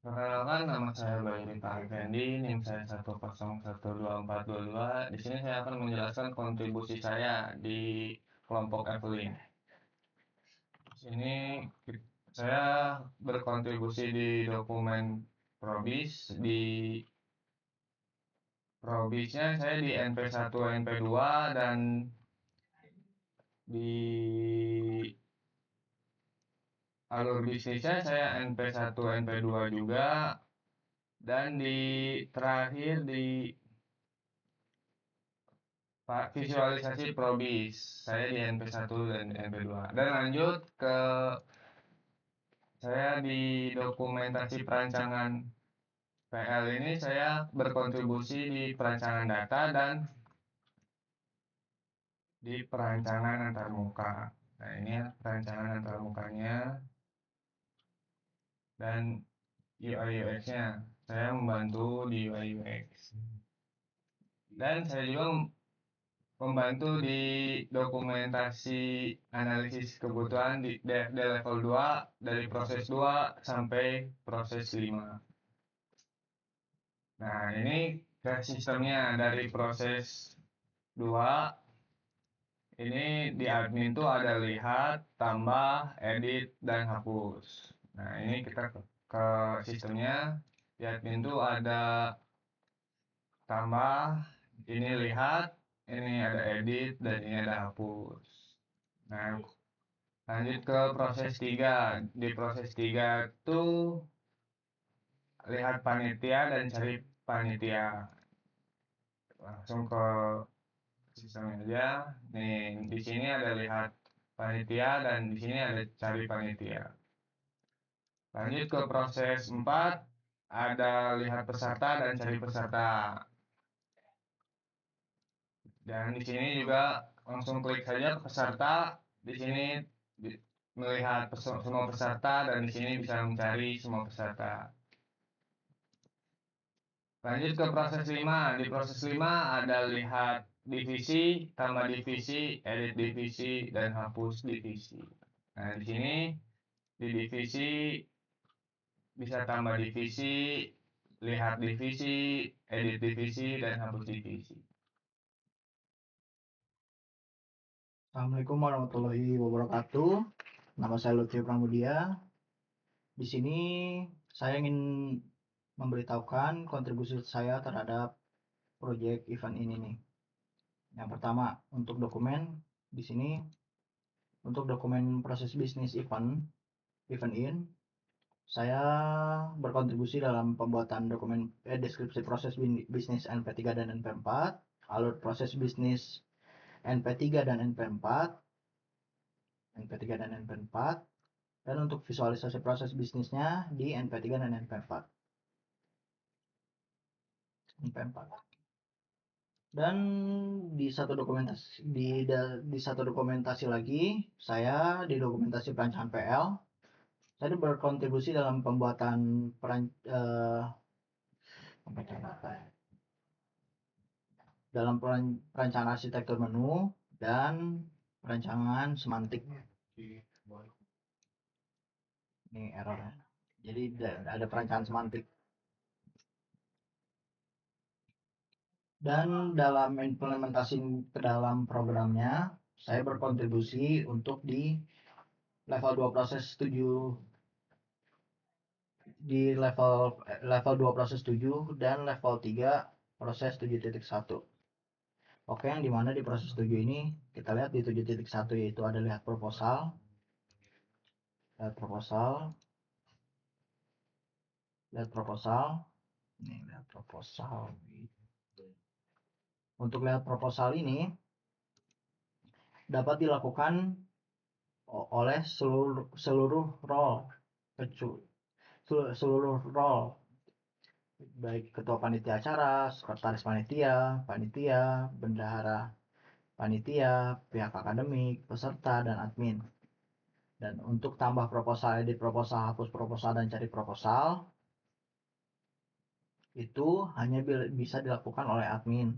Perkenalkan, nama saya Bayu Dita Effendi, NIM saya 1012422. Di sini saya akan menjelaskan kontribusi saya di kelompok Evelyn. Di sini saya berkontribusi di dokumen Probis. Di Probisnya saya di NP1, NP2, dan di alur bisnisnya saya NP1, NP2 juga, dan di terakhir di visualisasi Probis saya di NP1 dan NP2. Dan lanjut ke saya di dokumentasi perancangan PL ini saya berkontribusi di perancangan data dan di perancangan antarmuka. Nah, ini perancangan antarmukanya dan UI UX-nya. Saya membantu di UI UX. Dan saya juga membantu di dokumentasi analisis kebutuhan di level 2, dari proses 2 sampai proses 5. Nah, ini ke sistemnya dari proses 2. Ini di admin tuh ada lihat, tambah, edit, dan hapus. Nah, ini kita ke sistemnya. Di admin tuh ada tambah, ini lihat, ini ada edit, dan ini ada hapus. Nah, lanjut ke proses 3. Di proses 3 tuh lihat panitia dan cari panitia. Langsung ke sistemnya aja. Nih, di sini ada lihat panitia dan di sini ada cari panitia. Lanjut ke proses 4, ada lihat peserta dan cari peserta. Dan di sini juga langsung klik saja ke peserta. Di sini melihat semua peserta dan di sini bisa mencari semua peserta. Lanjut ke proses 5. Di proses 5 ada lihat divisi, tambah divisi, edit divisi, dan hapus divisi. Nah, di sini di divisi bisa tambah divisi, lihat divisi, edit divisi, dan hapus divisi. Assalamualaikum warahmatullahi wabarakatuh. Nama saya Lutfi Pramudia. Di sini saya ingin memberitahukan kontribusi saya terhadap proyek event ini nih. Yang pertama, untuk dokumen di sini untuk dokumen proses bisnis event in, saya berkontribusi dalam pembuatan dokumen deskripsi proses bisnis NP3 dan NP4, alur proses bisnis NP3 dan NP4, dan untuk visualisasi proses bisnisnya di NP3 dan NP4. Dan di satu dokumentasi lagi, saya di dokumentasi perancangan PL, saya berkontribusi dalam pembuatan perancangan arsitektur menu dan perancangan semantik. Ini errornya. Jadi ada perancangan semantik. Dan dalam implementasi ke dalam programnya, saya berkontribusi untuk di level 2 proses 7, di level 2 proses 7 dan level 3 proses 7.1. Oke, yang dimana di proses 7 ini kita lihat di 7.1 yaitu ada lihat proposal. Lihat proposal. Ini lihat proposal. Untuk lihat proposal ini dapat dilakukan oleh seluruh role, baik ketua panitia acara, sekretaris panitia, bendahara panitia, pihak akademik, peserta, dan admin. Dan untuk tambah proposal, edit proposal, hapus proposal, dan cari proposal itu hanya bisa dilakukan oleh admin.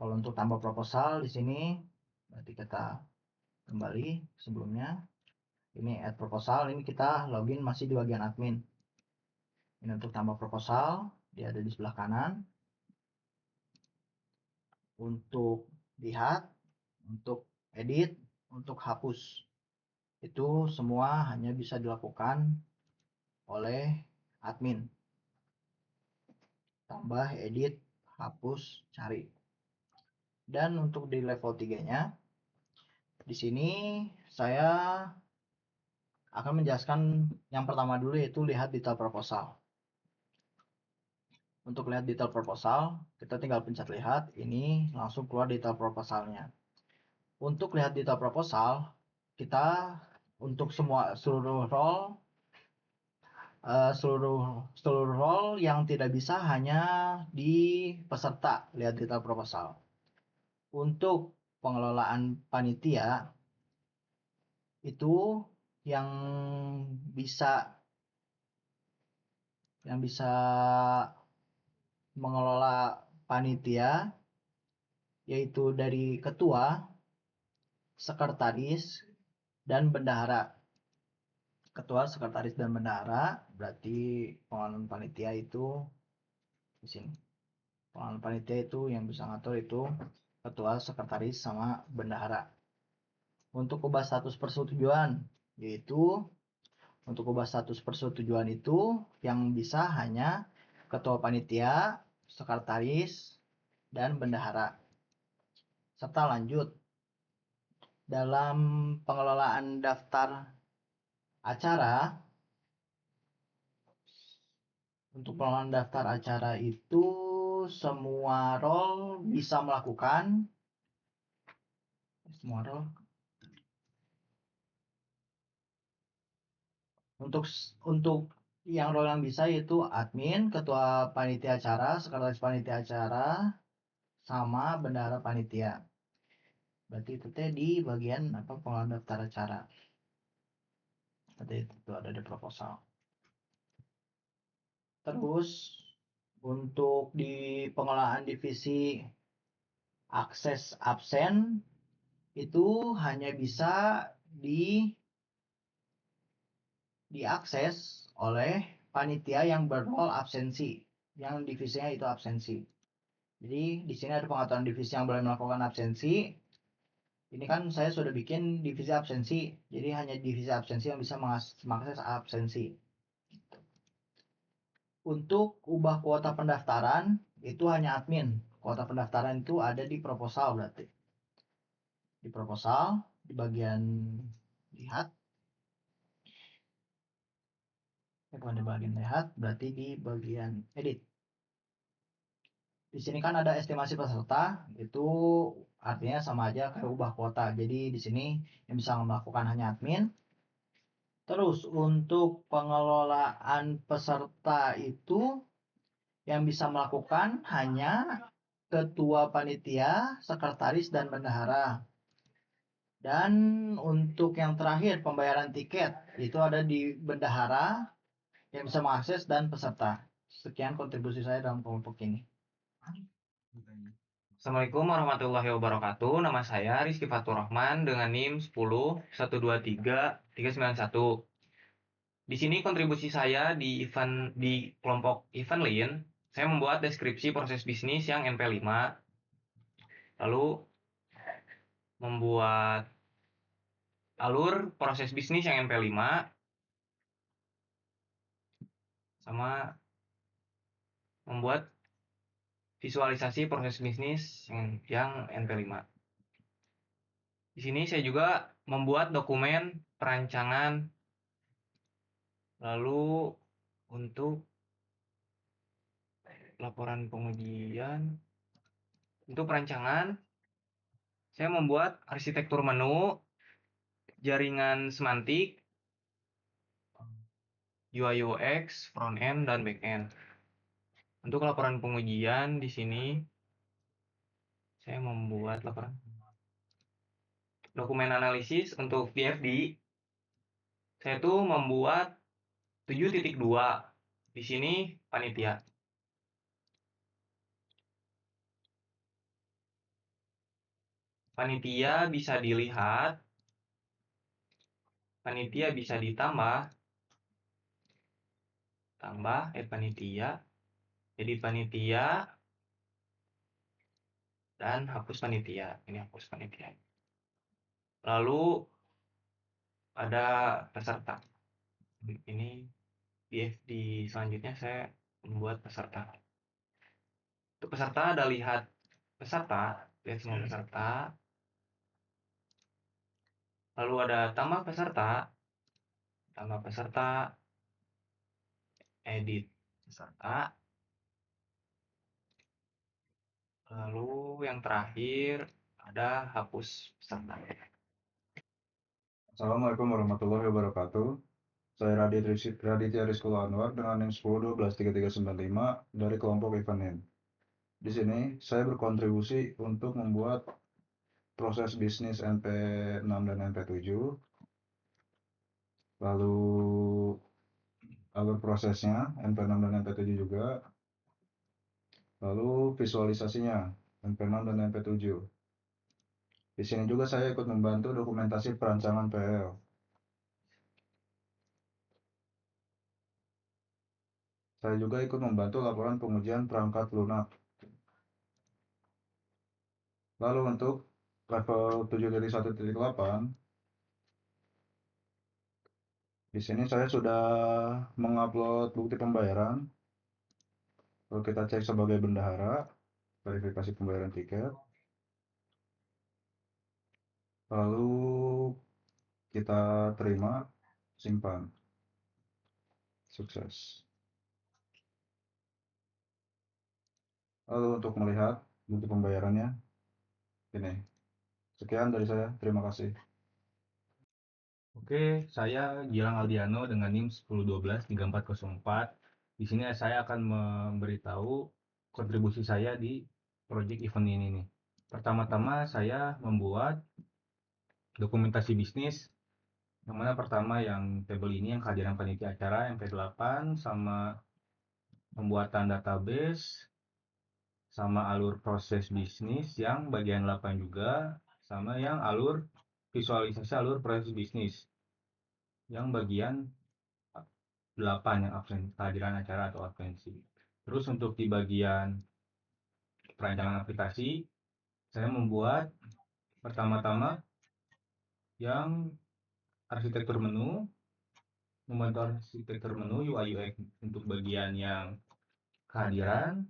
Kalau untuk tambah proposal di sini berarti kita kembali sebelumnya. Ini add proposal, ini kita login masih di bagian admin. Ini untuk tambah proposal, dia ada di sebelah kanan. Untuk lihat, untuk edit, untuk hapus. Itu semua hanya bisa dilakukan oleh admin. Tambah, edit, hapus, cari. Dan untuk di level 3-nya, di sini saya akan menjelaskan yang pertama dulu, yaitu lihat detail proposal. Untuk lihat detail proposal, kita tinggal pencet lihat, ini langsung keluar detail proposalnya. Untuk lihat detail proposal, kita untuk seluruh role yang tidak bisa hanya di peserta lihat detail proposal. Untuk pengelolaan panitia itu yang bisa mengelola panitia yaitu dari ketua, sekretaris, dan bendahara. Ketua, sekretaris, dan bendahara berarti pengelolaan panitia itu di sini. Pengelolaan panitia itu yang bisa ngatur itu ketua, sekretaris, sama bendahara. Untuk ubah status persetujuan, yaitu untuk ubah status persetujuan itu yang bisa hanya ketua panitia, sekretaris, dan bendahara. Serta lanjut, dalam pengelolaan daftar acara, untuk pengelolaan daftar acara itu semua role bisa melakukan untuk yang role yang bisa yaitu admin, ketua panitia acara, sekretaris panitia acara, sama bendahara panitia. Berarti itu di bagian pengelolaan daftar acara. Tadi itu ada di proposal. Terus untuk di pengelolaan divisi akses absen itu hanya bisa diakses oleh panitia yang berrol absensi, yang divisinya itu absensi. Jadi di sini ada pengaturan divisi yang boleh melakukan absensi. Ini kan saya sudah bikin divisi absensi, jadi hanya divisi absensi yang bisa mengakses absensi. Untuk ubah kuota pendaftaran itu hanya admin. Kuota pendaftaran itu ada di proposal berarti. Di proposal, di bagian lihat. Bukan di bagian lihat, berarti di bagian edit. Di sini kan ada estimasi peserta, itu artinya sama aja kayak ubah kuota. Jadi di sini yang bisa melakukan hanya admin. Terus untuk pengelolaan peserta itu yang bisa melakukan hanya ketua panitia, sekretaris, dan bendahara. Dan untuk yang terakhir pembayaran tiket itu ada di bendahara yang bisa mengakses dan peserta. Sekian kontribusi saya dalam kelompok ini. Assalamualaikum warahmatullahi wabarakatuh. Nama saya Rizky Fatur Rahman dengan NIM 10 123 391. Di sini kontribusi saya di kelompok event Lean, saya membuat deskripsi proses bisnis yang NP5, lalu membuat alur proses bisnis yang NP5, sama membuat visualisasi proses bisnis yang NP5. Di sini saya juga membuat dokumen perancangan, lalu untuk laporan pengujian, untuk perancangan saya membuat arsitektur menu, jaringan semantik, UI UX, front end, dan back end. Untuk laporan pengujian di sini saya membuat laporan dokumen analisis. Untuk DFD saya tuh membuat 7.2. Di sini panitia. Panitia bisa dilihat, panitia bisa ditambah, tambah panitia, edit panitia, dan hapus panitia. Ini hapus panitia. Lalu ada peserta. Ini di selanjutnya saya membuat peserta. Untuk peserta ada lihat semua peserta. Lalu ada tambah peserta, edit peserta. Lalu yang terakhir ada hapus peserta. Assalamualaikum warahmatullahi wabarakatuh. Saya Raditya Rizkul Anwar dengan NIM 10123395 dari kelompok Evanin. Di sini saya berkontribusi untuk membuat proses bisnis NP6 dan NP7, lalu alur prosesnya NP6 dan NP7 juga, lalu visualisasinya NP6 dan NP7. Di sini juga saya ikut membantu dokumentasi perancangan PL. Saya juga ikut membantu laporan pengujian perangkat lunak. Lalu untuk level 7.1.8, di sini saya sudah mengupload bukti pembayaran. Lalu kita cek sebagai bendahara, verifikasi pembayaran tiket. Lalu kita terima, simpan. Sukses. Lalu untuk melihat bukti pembayarannya, ini. Sekian dari saya, terima kasih. Oke, saya Gilang Aldiano dengan NIM 10123404. Di sini saya akan memberitahu kontribusi saya di project event ini nih. Pertama-tama saya membuat dokumentasi bisnis, yang mana pertama yang tabel ini yang kehadiran panitia acara MP8, sama pembuatan database, sama alur proses bisnis yang bagian 8 juga, sama yang alur visualisasi alur proses bisnis yang bagian 8 yang kehadiran acara atau absensi. Terus untuk di bagian perancangan aplikasi, saya membuat pertama-tama yang arsitektur menu, membantu arsitektur menu UI UX untuk bagian yang kehadiran,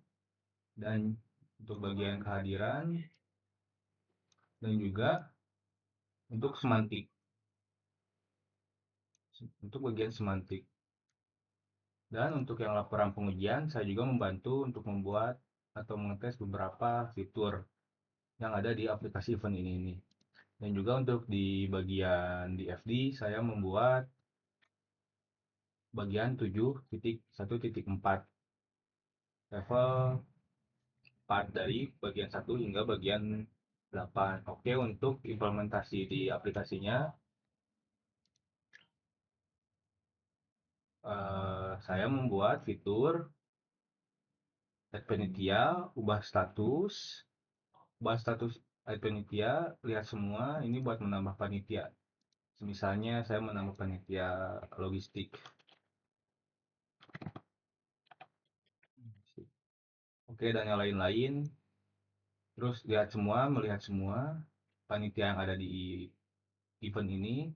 dan untuk bagian kehadiran, dan juga untuk semantik. Untuk bagian semantik. Dan untuk yang laporan pengujian, saya juga membantu untuk membuat atau mengetes beberapa fitur yang ada di aplikasi event ini. Dan juga untuk di bagian DFD, saya membuat bagian 7.1.4 level 4 dari bagian 1 hingga bagian 8. Oke, untuk implementasi di aplikasinya, saya membuat fitur add panitia, ubah status add panitia, lihat semua, ini buat menambah panitia. Misalnya saya menambah panitia logistik. Oke, dan yang lain-lain. Terus melihat semua panitia yang ada di event ini.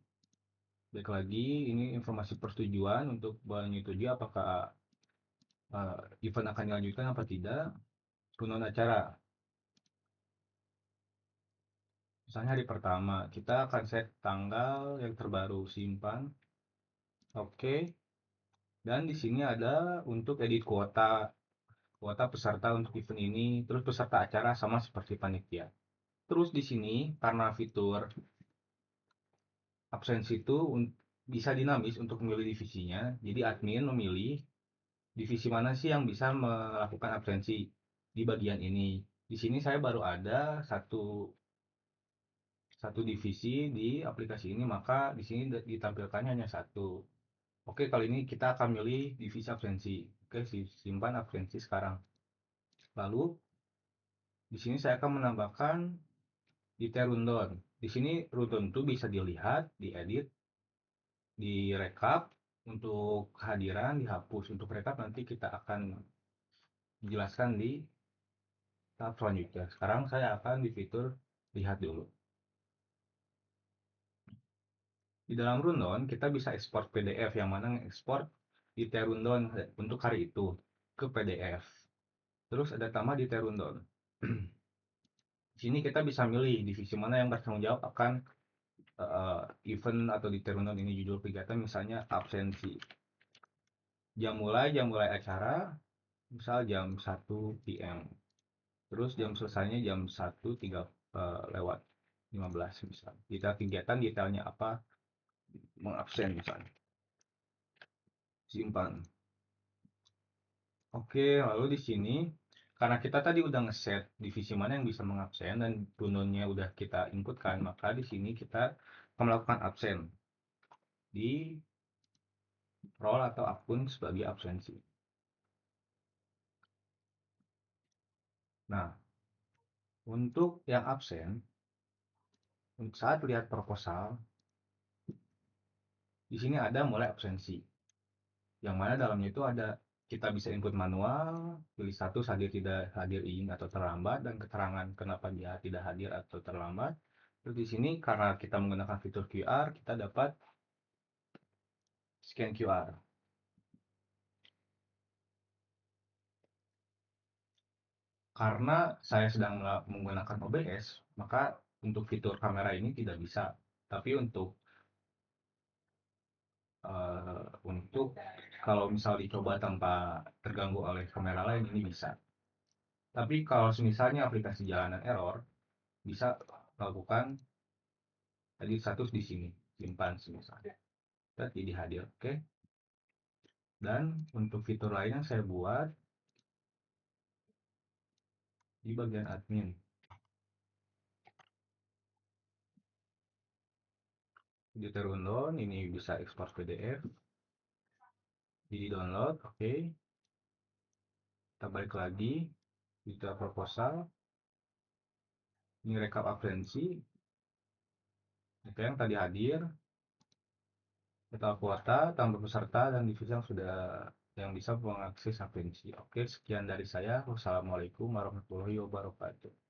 Baik lagi, ini informasi persetujuan untuk menyetujui apakah event akan dilanjutkan apa tidak. Runut acara. Misalnya hari pertama, kita akan set tanggal yang terbaru, simpan. Oke. Dan di sini ada untuk edit kuota peserta untuk event ini, terus peserta acara sama seperti panitia. Terus di sini karena fitur absensi itu bisa dinamis untuk memilih divisinya, jadi admin memilih divisi mana sih yang bisa melakukan absensi di bagian ini. Di sini saya baru ada satu divisi di aplikasi ini, maka di sini ditampilkannya hanya satu. Oke, kali ini kita akan milih divisi absensi. Oke, simpan absensi sekarang. Lalu di sini saya akan menambahkan detail rundown. Di sini rundown itu bisa dilihat, diedit, direkap, Untuk kehadiran dihapus, untuk rekap nanti kita akan jelaskan di tahap selanjutnya. Sekarang saya akan di fitur lihat dulu. Di dalam rundown kita bisa ekspor PDF, yang mana ekspor detail rundown untuk hari itu ke PDF. Terus ada tambah detail rundown. Di sini kita bisa milih divisi mana yang bertanggung jawab akan event atau detail rundown ini. Judul kegiatan misalnya absensi. Jam mulai acara misal jam 1 PM. Terus jam selesainya jam 1.3 lewat 15 misalnya. Detail kegiatan detailnya apa, mengabsen misalnya. Simpan. Oke, lalu di sini karena kita tadi udah ngeset divisi mana yang bisa mengabsen dan rundownnya udah kita inputkan, maka di sini kita akan melakukan absen di role atau akun sebagai absensi. Nah, untuk yang absen, saat lihat proposal, di sini ada mulai absensi, yang mana dalamnya itu ada kita bisa input manual, pilih status hadir tidak hadir ingin atau terlambat, dan keterangan kenapa dia tidak hadir atau terlambat. Terus di sini karena kita menggunakan fitur QR, kita dapat scan QR. Karena saya sedang menggunakan OBS, maka untuk fitur kamera ini tidak bisa. Tapi untuk kalau misal dicoba tanpa terganggu oleh kamera lain ini bisa. Tapi kalau misalnya aplikasi jalanan error, bisa lakukan edit status di sini, simpan misalnya. Jadi hadir, oke. Dan untuk fitur lain yang saya buat di bagian admin. Di rundown ini bisa ekspor PDF. Di download, oke. Kita balik lagi, kita proposal. Ini rekap absensi. Itu yang tadi hadir. Total kuota, tambah peserta, dan divisi yang bisa mengakses absensi. Oke, sekian dari saya. Wassalamualaikum warahmatullahi wabarakatuh.